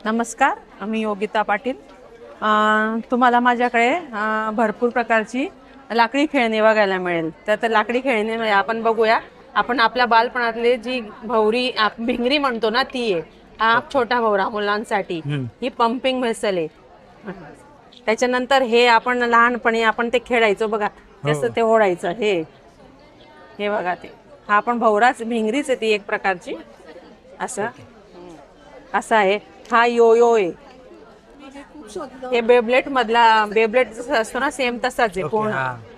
नमस्कार, मी योगिता पाटील. तुम्हाला माझ्याकडे भरपूर प्रकारची लाकडी खेळणी बघायला मिळेल. तर लाकडी खेळणी आपण बघूया. आपण आपल्या बालपणातली जी भवरी भिंगरी म्हणतो ना ती आहे. हा छोटा भवरा मुलांसाठी. ही पंपिंग व्हेसल आहे. त्याच्यानंतर हे आपण लहानपणी आपण ते खेळायचो बघा, कसं ते ओढायचं. हे बघा ते हा आपण भवराच भिंगरीच आहे ती एक प्रकारची. असं आहे. हा यो आहे. हे बेब्लेट मधला बेब्लेट जसं असतो ना सेम तसाच आहे पूर्ण.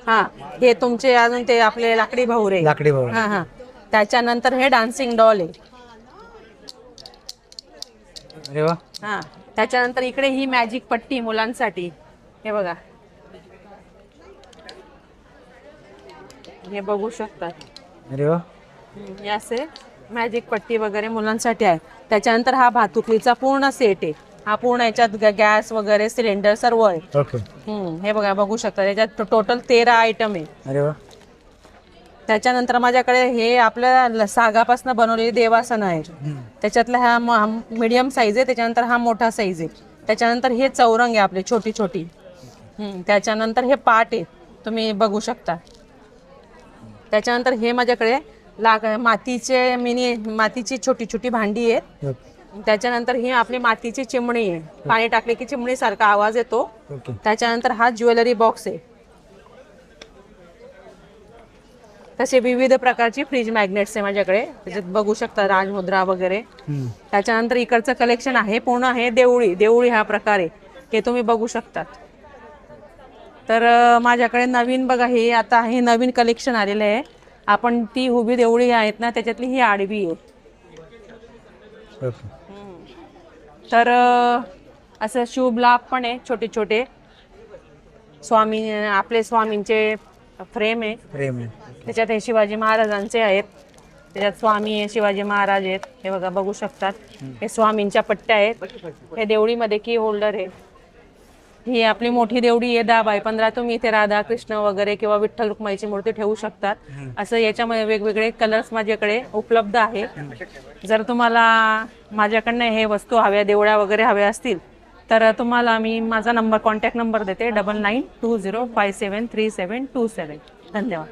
हा हे तुमचे अजून ते आपले लाकडी भवरे. हा. त्याच्यानंतर हे डान्सिंग डॉल आहे. अरे वा. हा त्याच्यानंतर इकडे ही मॅजिक पट्टी मुलांसाठी. हे बघा, हे बघू शकता. अरे वा. हे असे मॅजिक पट्टी वगैरे मुलांसाठी आहे. त्याच्यानंतर हा भातुकलीचा पूर्ण सेट आहे. हा पूर्ण याच्यात गॅस वगैरे सिलेंडर सर्व आहे. ओके. हे बघा, बघू शकता. त्याच्यात टोटल 13 आयटम आहे. अरे वा. त्याच्यानंतर माझ्याकडे हे आपल्या सागापासून बनवलेली देवासन आहे. त्याच्यातला हा मीडियम साईज आहे. त्याच्यानंतर हा मोठा साईज आहे. त्याच्यानंतर हे चौरंग आहे आपले छोटी छोटी. त्याच्यानंतर हे पाट आहे, तुम्ही बघू शकता. त्याच्यानंतर हे माझ्याकडे मातीची छोटी छोटी भांडी आहेत. त्याच्यानंतर ही आपली मातीची चिमणी आहे. पाणी टाकले की चिमणी सारखा आवाज येतो. त्याच्यानंतर हा ज्वेलरी बॉक्स आहे. तसे विविध प्रकारची फ्रीज मॅग्नेट्स आहे माझ्याकडे. त्याच्यात बघू शकता राजमुद्रा वगैरे. त्याच्यानंतर इकडचं कलेक्शन आहे पूर्ण. हे देवळी हा प्रकार आहे, हे तुम्ही बघू शकतात. तर माझ्याकडे नवीन बघा, हे आता हे नवीन कलेक्शन आलेलं आहे. आपण ती उभी देवळी आहेत ना, त्याच्यातली ही आडवी आहे. तर असं शुभ लाभ पण आहे छोटे छोटे. आपले स्वामींचे फ्रेम आहे. त्याच्यात हे शिवाजी महाराजांचे आहेत. त्याच्यात स्वामी आहे, शिवाजी महाराज आहेत. हे बघा, बघू शकतात. हे स्वामींच्या पट्ट्या आहेत. हे देवळीमध्ये की होल्डर आहे. ही आपली मोठी देवडी आहे 10x15. तुम्ही इथे राधा कृष्ण वगैरे किंवा विठ्ठल रुक्माईची मूर्ती ठेवू शकतात. असं याच्यामध्ये वेगवेगळे कलर्स माझ्याकडे उपलब्ध आहे. जर तुम्हाला माझ्याकडनं हे वस्तू हव्या, देवळ्या वगैरे हव्या असतील, तर तुम्हाला मी माझा कॉन्टॅक्ट नंबर देते 9920573727. धन्यवाद.